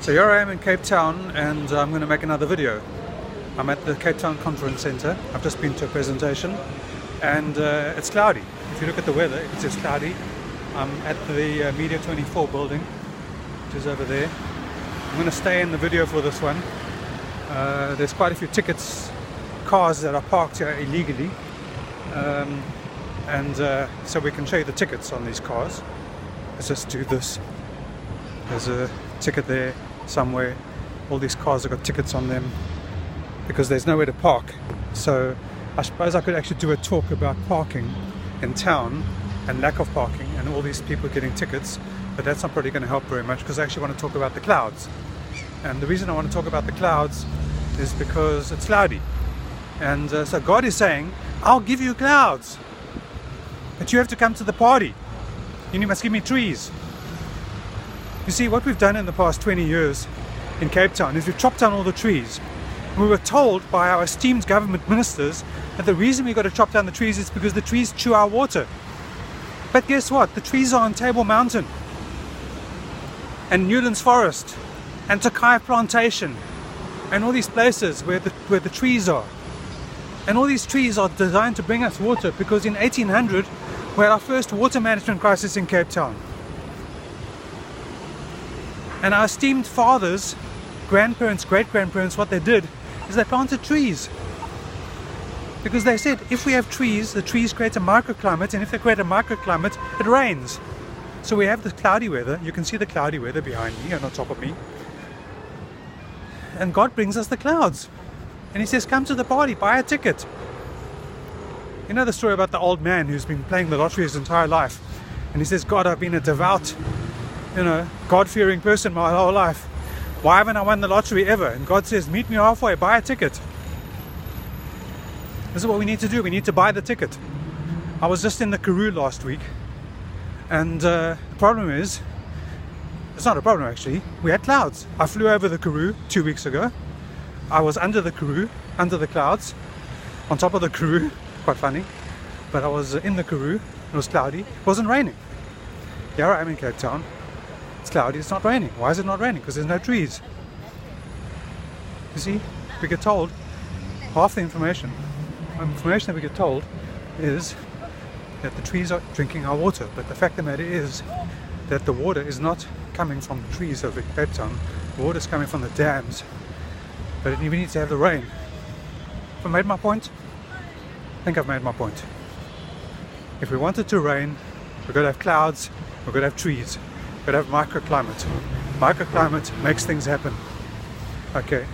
So here I am in Cape Town, and I'm going to make another video. I'm at the Cape Town Conference Centre. I've just been to a presentation, and it's cloudy. If you look at the weather, it's just cloudy. I'm at the Media 24 building, which is over there. I'm going to stay in the video for this one. There's quite a few cars that are parked here illegally, so we can show you the tickets on these cars. Let's just do this. There's a ticket there somewhere. All these cars have got tickets on them because there's nowhere to park. So I suppose I could actually do a talk about parking in town and lack of parking and all these people getting tickets, but that's not probably going to help very much because I actually want to talk about the clouds. And the reason I want to talk about the clouds is because it's cloudy. And so God is saying, I'll give you clouds, but you have to come to the party. You must give me trees. You see, what we've done in the past 20 years in Cape Town is we've chopped down all the trees. We were told by our esteemed government ministers that the reason we've got to chop down the trees is because the trees chew our water. But guess what? The trees are on Table Mountain and Newlands Forest and Tokai Plantation and all these places where the trees are. And all these trees are designed to bring us water, because in 1800 we had our first water management crisis in Cape Town. And our esteemed fathers, grandparents, great-grandparents, what they did is they planted trees. Because they said, if we have trees, the trees create a microclimate, and if they create a microclimate, it rains. So we have the cloudy weather. You can see the cloudy weather behind me and on top of me. And God brings us the clouds. And He says, come to the party, buy a ticket. You know the story about the old man who's been playing the lottery his entire life. And he says, God, I've been a devout, God-fearing person my whole life. Why haven't I won the lottery ever? And God says, meet me halfway, buy a ticket. This is what we need to do. We need to buy the ticket. I was just in the Karoo last week, and the problem is, it's not a problem actually, we had clouds. I flew over the Karoo 2 weeks ago. I was under the Karoo, under the clouds, on top of the Karoo, quite funny, but I was in the Karoo. It was cloudy, it wasn't raining. Here I am in Cape Town. It's cloudy, it's not raining. Why is it not raining? Because there's no trees. You see, we get told half the information. The information that we get told is that the trees are drinking our water, but the fact of the matter is that the water is not coming from the trees over Cape Town. The water is coming from the dams, but we need to have the rain. Have I made my point? I think I've made my point. If we want it to rain, we've got to have clouds, we've got to have trees. We've got to have microclimate. Microclimate makes things happen. Okay,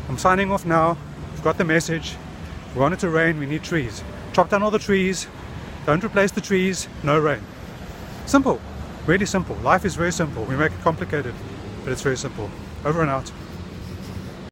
I'm signing off now. We've got the message. If we want it to rain, we need trees. Chop down all the trees. Don't replace the trees. No rain. Simple. Really simple. Life is very simple. We make it complicated, but it's very simple. Over and out.